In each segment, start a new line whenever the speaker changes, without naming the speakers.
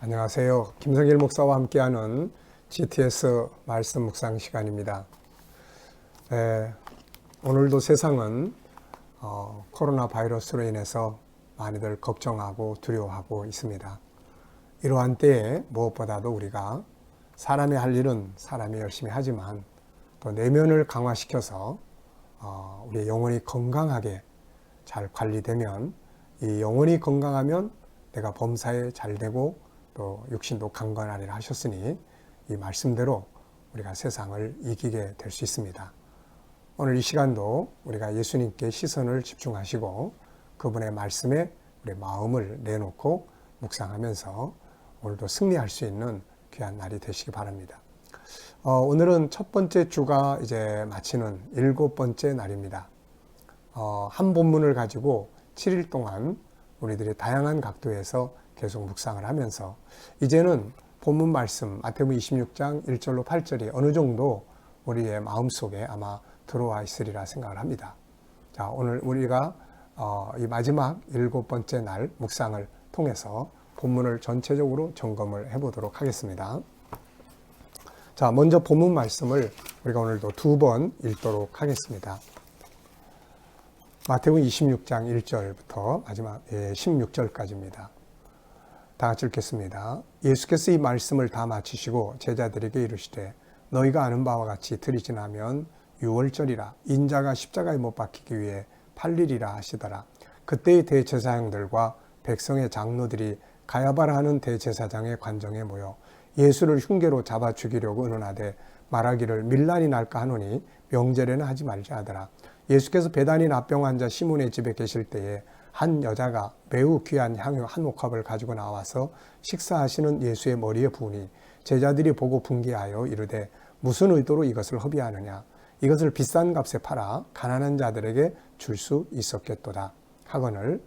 안녕하세요. 김성길 목사와 함께하는 GTS 말씀 묵상 시간입니다. 오늘도 세상은 코로나 바이러스로 인해서 많이들 걱정하고 두려워하고 있습니다. 이러한 때에 무엇보다도 우리가 사람이 할 일은 사람이 열심히 하지만 또 내면을 강화시켜서 우리의 영혼이 건강하게 잘 관리되면, 이 영혼이 건강하면 내가 범사에 잘 되고 또 육신도 강건하리라 하셨으니 이 말씀대로 우리가 세상을 이기게 될 수 있습니다. 오늘 이 시간도 우리가 예수님께 시선을 집중하시고 그분의 말씀에 우리 마음을 내놓고 묵상하면서 오늘도 승리할 수 있는 귀한 날이 되시기 바랍니다. 오늘은 첫 번째 주가 이제 마치는 7번째 날입니다. 한 본문을 가지고 7일 동안 우리들이 다양한 각도에서 계속 묵상을 하면서 이제는 본문 말씀 마태복음 26장 1절로 8절이 어느 정도 우리의 마음속에 아마 들어와 있으리라 생각을 합니다. 자, 오늘 우리가 이 마지막 7번째 날 묵상을 통해서 본문을 전체적으로 점검을 해보도록 하겠습니다. 자, 먼저 본문 말씀을 우리가 오늘도 2번 읽도록 하겠습니다. 마태복음 26장 1절부터 마지막 16절까지입니다. 다 같이 읽겠습니다. 예수께서 이 말씀을 다 마치시고 제자들에게 이르시되 너희가 아는 바와 같이 들이 지나면 유월절이라 인자가 십자가에 못 박히기 위해 팔리리라 하시더라. 그때의 대제사장들과 백성의 장로들이 가야바라 하는 대제사장의 관정에 모여 예수를 흉계로 잡아 죽이려고 의논하되 말하기를 밀란이 날까 하노니 명절에는 하지 말자 하더라. 예수께서 베다니 납병 환자 시몬의 집에 계실 때에 한 여자가 매우 귀한 향유 한 옥합을 가지고 나와서 식사하시는 예수의 머리에 부으니 제자들이 보고 분개하여 이르되 무슨 의도로 이것을 허비하느냐, 이것을 비싼 값에 팔아 가난한 자들에게 줄 수 있었겠도다 하거늘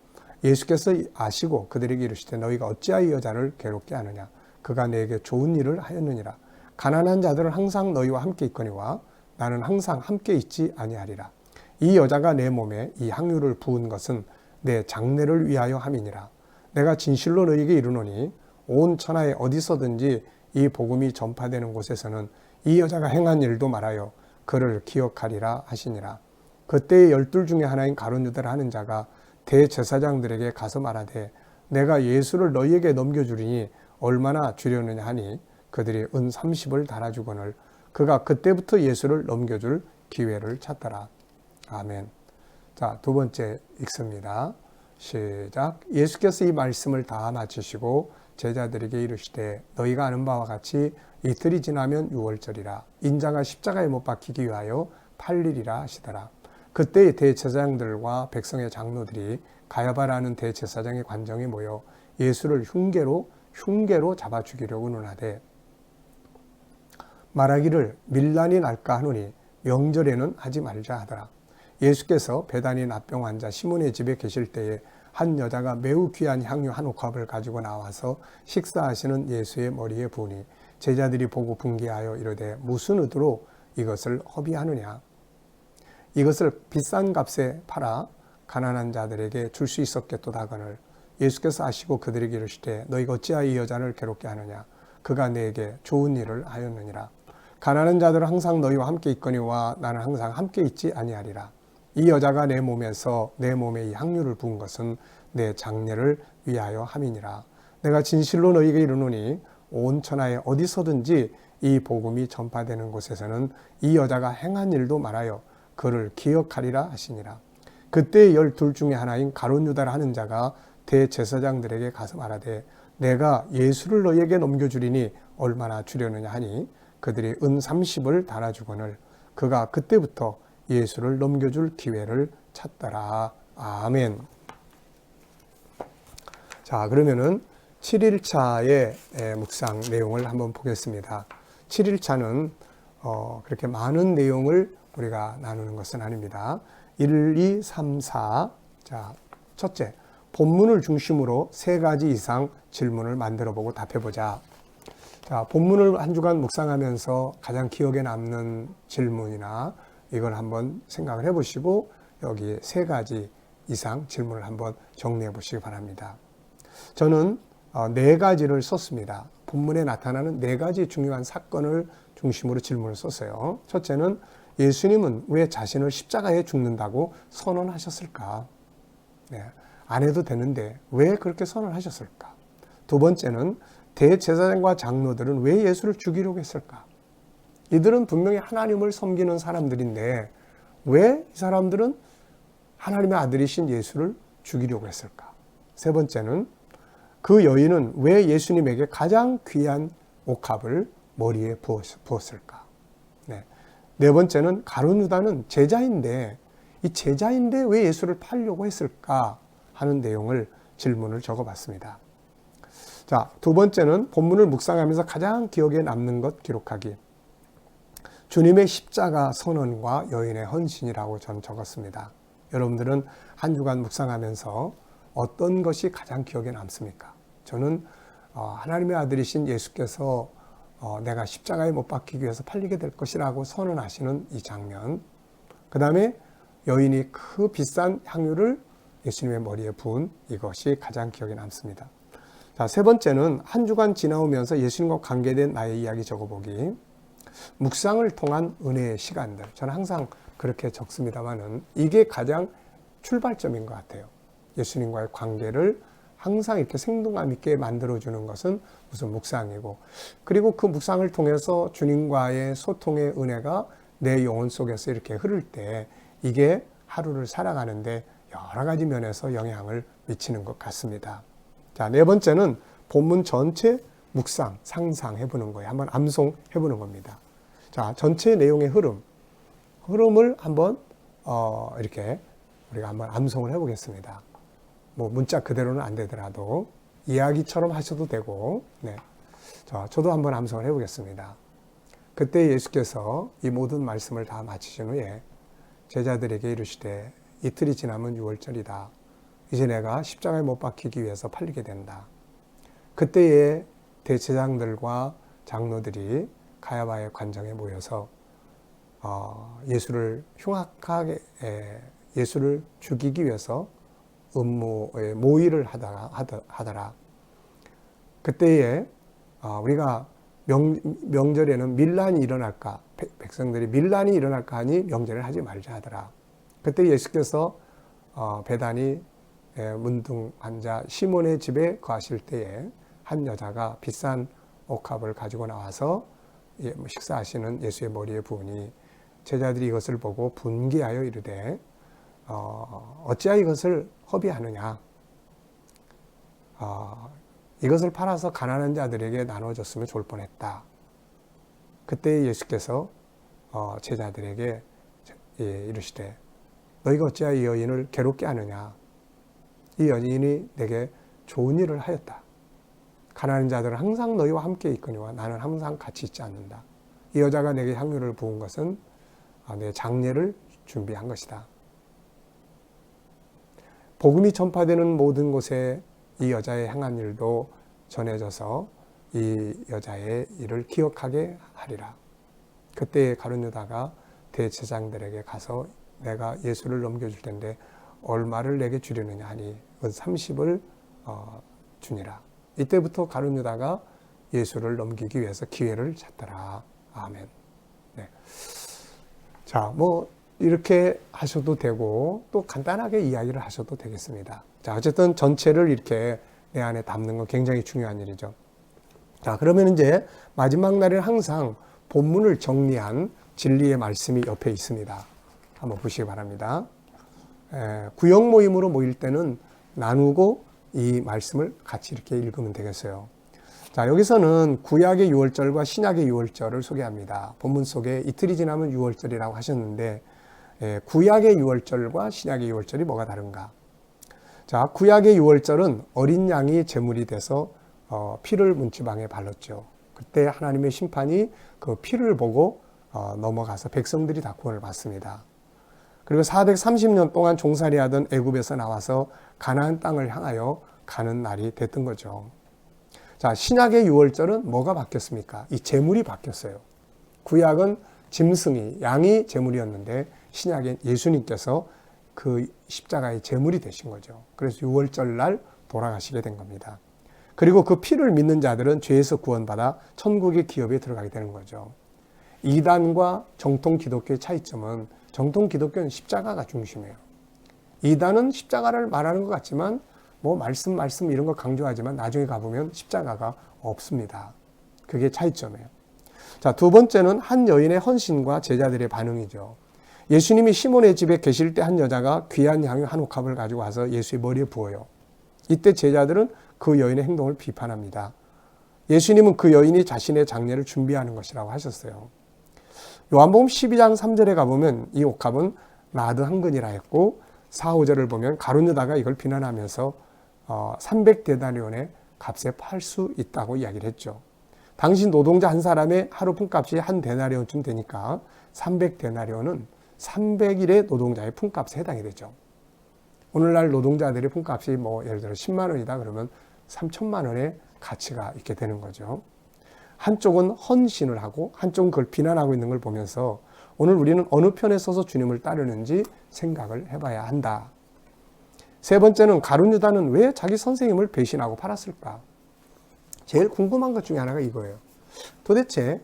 예수께서 아시고 그들에게 이르시되 너희가 어찌하여 이 여자를 괴롭게 하느냐, 그가 내게 좋은 일을 하였느니라. 가난한 자들은 항상 너희와 함께 있거니와 나는 항상 함께 있지 아니하리라. 이 여자가 내 몸에 이 향유를 부은 것은 내 장례를 위하여 함이니라. 내가 진실로 너희에게 이르노니 온 천하에 어디서든지 이 복음이 전파되는 곳에서는 이 여자가 행한 일도 말하여 그를 기억하리라 하시니라. 그때의 12 중에 하나인 가룟 유다라 하는 자가 대제사장들에게 가서 말하되 내가 예수를 너희에게 넘겨주리니 얼마나 주려느냐 하니 그들이 은 30을 달아주거늘 그가 그때부터 예수를 넘겨줄 기회를 찾더라. 아멘. 자, 두 번째 읽습니다. 시작. 예수께서 이 말씀을 다 마치시고 제자들에게 이르시되 너희가 아는 바와 같이 이틀이 지나면 유월절이라 인자가 십자가에 못 박히기 위하여 팔리리라 하시더라. 그때 대제사장들과 백성의 장로들이 가야바라는 대제사장의 관정에 모여 예수를 흉계로 잡아 죽이려고 논하되 말하기를 밀란이 날까 하노니 명절에는 하지 말자 하더라. 예수께서 베다니 납병 환자 시몬의 집에 계실 때에 한 여자가 매우 귀한 향유 한 옥합을 가지고 나와서 식사하시는 예수의 머리에 부으니 제자들이 보고 분개하여 이르되 무슨 의도로 이것을 허비하느냐, 이것을 비싼 값에 팔아 가난한 자들에게 줄 수 있었겠도다 하거늘 예수께서 아시고 그들에게 이르시되 너희가 어찌하여 이 여자를 괴롭게 하느냐, 그가 내게 좋은 일을 하였느니라. 가난한 자들은 항상 너희와 함께 있거니와 나는 항상 함께 있지 아니하리라. 이 여자가 내 몸에 이 향유를 부은 것은 내 장례를 위하여 함이니라. 내가 진실로 너희에게 이르노니 온 천하에 어디서든지 이 복음이 전파되는 곳에서는 이 여자가 행한 일도 말하여 그를 기억하리라 하시니라. 그때 12 중에 하나인 가룟 유다라 하는 자가 대제사장들에게 가서 말하되 내가 예수를 너희에게 넘겨주리니 얼마나 주려느냐 하니 그들이 은 30을 달아주거늘 그가 그때부터 예수를 넘겨줄 기회를 찾더라. 아멘. 자, 그러면은 7일차의 묵상 내용을 한번 보겠습니다. 7일차는 그렇게 많은 내용을 우리가 나누는 것은 아닙니다. 1, 2, 3, 4. 자, 첫째, 본문을 중심으로 3가지 이상 질문을 만들어 보고 답해 보자. 자, 본문을 한 주간 묵상하면서 가장 기억에 남는 질문이나 이걸 한번 생각을 해 보시고 여기 3가지 이상 질문을 한번 정리해 보시기 바랍니다. 저는 네 가지를 썼습니다. 본문에 나타나는 네 가지 중요한 사건을 중심으로 질문을 썼어요. 첫째는 예수님은 왜 자신을 십자가에 죽는다고 선언하셨을까? 네, 안 해도 되는데 왜 그렇게 선언하셨을까? 두 번째는 대제사장과 장로들은 왜 예수를 죽이려고 했을까? 이들은 분명히 하나님을 섬기는 사람들인데 왜 이 사람들은 하나님의 아들이신 예수를 죽이려고 했을까? 세 번째는 그 여인은 왜 예수님에게 가장 귀한 옥합을 머리에 부었을까? 네 번째는 가룟 유다는 제자인데 이 제자인데 왜 예수를 팔려고 했을까 하는 내용을 질문을 적어봤습니다. 자, 두 번째는 본문을 묵상하면서 가장 기억에 남는 것 기록하기. 주님의 십자가 선언과 여인의 헌신이라고 전 적었습니다. 여러분들은 한 주간 묵상하면서 어떤 것이 가장 기억에 남습니까? 저는 하나님의 아들이신 예수께서 내가 십자가에 못 박히기 위해서 팔리게 될 것이라고 선언하시는 이 장면, 그 다음에 여인이 그 비싼 향유를 예수님의 머리에 부은 이것이 가장 기억에 남습니다. 자, 세 번째는 한 주간 지나오면서 예수님과 관계된 나의 이야기 적어보기. 묵상을 통한 은혜의 시간들, 저는 항상 그렇게 적습니다만은 이게 가장 출발점인 것 같아요. 예수님과의 관계를 항상 이렇게 생동감 있게 만들어주는 것은 무슨 묵상이고, 그리고 그 묵상을 통해서 주님과의 소통의 은혜가 내 영혼 속에서 이렇게 흐를 때 이게 하루를 살아가는데 여러 가지 면에서 영향을 미치는 것 같습니다. 자, 네 번째는 본문 전체 묵상, 상상해보는 거예요. 한번 암송해보는 겁니다. 자, 전체 내용의 흐름을 한번 이렇게 우리가 한번 암송을 해보겠습니다. 뭐 문자 그대로는 안 되더라도 이야기처럼 하셔도 되고, 네. 자, 저도 한번 암송을 해보겠습니다. 그때 예수께서 이 모든 말씀을 다 마치신 후에 제자들에게 이르시되 이틀이 지나면 유월절이다. 이제 내가 십자가에 못 박히기 위해서 팔리게 된다. 그때에 대제사장들과 장로들이 가야바의 관정에 모여서 예수를 흉악하게 예수를 죽이기 위해서 모의를 하더라. 그때에 우리가 명절에는 밀란이 일어날까, 백성들이 밀란이 일어날까 하니 명절을 하지 말자 하더라. 그때 예수께서 베다니 문둥 환자 시몬의 집에 거하실 때에 한 여자가 비싼 옥합을 가지고 나와서 식사하시는 예수의 머리에 부으니 제자들이 이것을 보고 분개하여 이르되 어찌하여 이것을 허비하느냐. 이것을 팔아서 가난한 자들에게 나눠줬으면 좋을 뻔했다. 그때 예수께서 제자들에게 이르시되 너희가 어찌하여 이 여인을 괴롭게 하느냐. 이 여인이 내게 좋은 일을 하였다. 가난한 자들은 항상 너희와 함께 있거니와 나는 항상 같이 있지 않는다. 이 여자가 내게 향유를 부은 것은 내 장례를 준비한 것이다. 복음이 전파되는 모든 곳에 이 여자의 행한 일도 전해져서 이 여자의 일을 기억하게 하리라. 그때 가룟 유다가 대제사장들에게 가서 내가 예수를 넘겨줄 텐데 얼마를 내게 주려느냐 하니 30을 주니라. 이때부터 가룟 유다가 예수를 넘기기 위해서 기회를 찾더라. 아멘. 네. 자, 뭐 이렇게 하셔도 되고 또 간단하게 이야기를 하셔도 되겠습니다. 자, 어쨌든 전체를 이렇게 내 안에 담는 건 굉장히 중요한 일이죠. 자, 그러면 이제 마지막 날에는 항상 본문을 정리한 진리의 말씀이 옆에 있습니다. 한번 보시기 바랍니다. 구역 모임으로 모일 때는 나누고 이 말씀을 같이 이렇게 읽으면 되겠어요. 자, 여기서는 구약의 유월절과 신약의 유월절을 소개합니다. 본문 속에 이틀이 지나면 유월절이라고 하셨는데 구약의 유월절과 신약의 유월절이 뭐가 다른가? 자, 구약의 유월절은 어린 양이 제물이 돼서 피를 문지방에 발랐죠. 그때 하나님의 심판이 그 피를 보고 넘어가서 백성들이 다 구원을 받습니다. 그리고 430년 동안 종살이하던 애굽에서 나와서 가나안 땅을 향하여 가는 날이 됐던 거죠. 자, 신약의 유월절은 뭐가 바뀌었습니까? 이 제물이 바뀌었어요. 구약은 짐승이, 양이 제물이었는데 신약엔 예수님께서 그 십자가의 제물이 되신 거죠. 그래서 유월절 날 돌아가시게 된 겁니다. 그리고 그 피를 믿는 자들은 죄에서 구원받아 천국의 기업에 들어가게 되는 거죠. 이단과 정통 기독교의 차이점은 정통 기독교는 십자가가 중심이에요. 이단은 십자가를 말하는 것 같지만 뭐 말씀 이런 거 강조하지만 나중에 가보면 십자가가 없습니다. 그게 차이점이에요. 자, 두 번째는 한 여인의 헌신과 제자들의 반응이죠. 예수님이 시몬의 집에 계실 때 한 여자가 귀한 향유 한 옥합을 가지고 와서 예수의 머리에 부어요. 이때 제자들은 그 여인의 행동을 비판합니다. 예수님은 그 여인이 자신의 장례를 준비하는 것이라고 하셨어요. 요한복음 12장 3절에 가보면 이 옥합은 나드 한 근이라 했고 4, 5절을 보면 가룟 유다가 이걸 비난하면서 300데나리온의 값에 팔 수 있다고 이야기를 했죠. 당시 노동자 한 사람의 하루 품값이 한 데나리온쯤 되니까 300데나리온은 300일의 노동자의 품값에 해당이 되죠. 오늘날 노동자들의 품값이 뭐 예를 들어 10만 원이다 그러면 3천만 원의 가치가 있게 되는 거죠. 한쪽은 헌신을 하고 한쪽은 그걸 비난하고 있는 걸 보면서 오늘 우리는 어느 편에 서서 주님을 따르는지 생각을 해봐야 한다. 세 번째는 가룟 유다는 왜 자기 선생님을 배신하고 팔았을까? 제일 궁금한 것 중에 하나가 이거예요. 도대체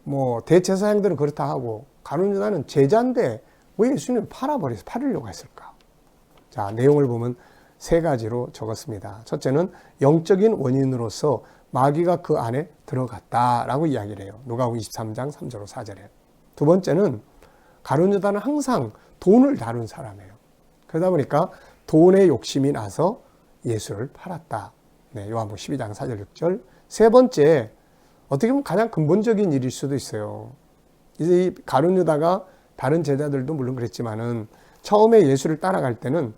뭐 대제사장들은 그렇다 하고 가룟 유다는 제자인데 왜 예수님을 팔으려고 했을까? 자, 내용을 보면 세 가지로 적었습니다. 첫째는 영적인 원인으로서 마귀가 그 안에 들어갔다라고 이야기를 해요. 누가복음 23장 3절로 4절에. 두 번째는 가룟 유다는 항상 돈을 다룬 사람이에요. 그러다 보니까 돈의 욕심이 나서 예수를 팔았다. 네, 요한복음 12장 4절 6절. 세 번째, 어떻게 보면 가장 근본적인 일일 수도 있어요. 이제 이 가룟 유다가 다른 제자들도 물론 그랬지만은 처음에 예수를 따라갈 때는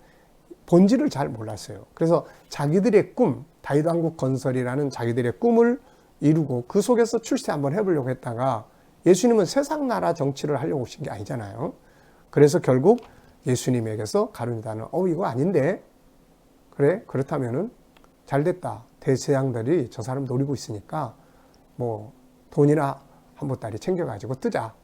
본질을 잘 몰랐어요. 그래서 자기들의 꿈, 다윗 왕국 건설이라는 자기들의 꿈을 이루고 그 속에서 출세 한번 해보려고 했다가 예수님은 세상 나라 정치를 하려고 오신 게 아니잖아요. 그래서 결국 예수님에게서 가룟 유다는 이거 아닌데? 그래? 그렇다면은 잘 됐다. 대제사장들이 저 사람 노리고 있으니까 뭐 돈이나 한 보따리 챙겨가지고 뜨자.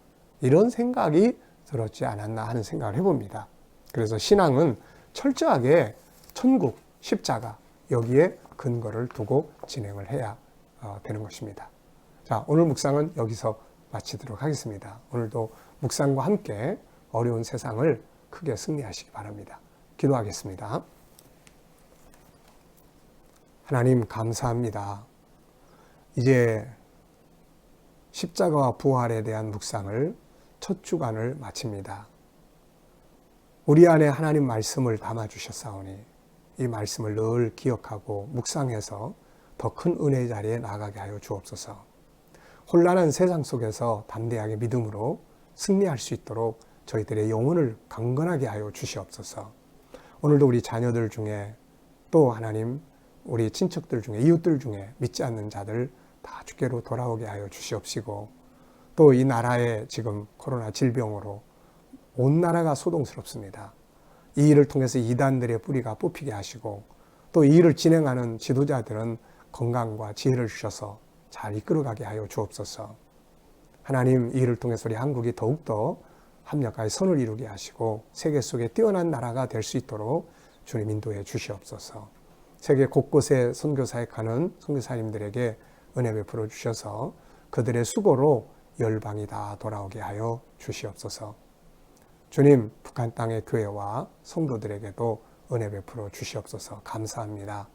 이런 생각이 들었지 않았나 하는 생각을 해봅니다. 그래서 신앙은 철저하게 천국, 십자가 여기에 근거를 두고 진행을 해야 되는 것입니다. 자, 오늘 묵상은 여기서 마치도록 하겠습니다. 오늘도 묵상과 함께 어려운 세상을 크게 승리하시기 바랍니다. 기도하겠습니다. 하나님 감사합니다. 이제 십자가와 부활에 대한 묵상을 첫 주간을 마칩니다. 우리 안에 하나님 말씀을 담아주셨사오니 이 말씀을 늘 기억하고 묵상해서 더 큰 은혜의 자리에 나아가게 하여 주옵소서. 혼란한 세상 속에서 담대하게 믿음으로 승리할 수 있도록 저희들의 영혼을 강건하게 하여 주시옵소서. 오늘도 우리 자녀들 중에 또 하나님 우리 친척들 중에 이웃들 중에 믿지 않는 자들 다 주께로 돌아오게 하여 주시옵시고 또 이 나라에 지금 코로나 질병으로 온 나라가 소동스럽습니다. 이 일을 통해서 이단들의 뿌리가 뽑히게 하시고 또 이 일을 진행하는 지도자들은 건강과 지혜를 주셔서 잘 이끌어가게 하여 주옵소서. 하나님 이 일을 통해서 우리 한국이 더욱더 합력하여 선을 이루게 하시고 세계 속에 뛰어난 나라가 될 수 있도록 주님 인도해 주시옵소서. 세계 곳곳에 선교사역하는 선교사님들에게 은혜 베풀어 주셔서 그들의 수고로 열방이 다 돌아오게 하여 주시옵소서. 주님, 북한 땅의 교회와 성도들에게도 은혜 베풀어 주시옵소서. 감사합니다.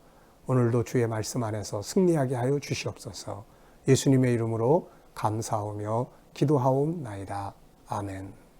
오늘도 주의 말씀 안에서 승리하게 하여 주시옵소서. 예수님의 이름으로 감사하며 기도하옵나이다. 아멘.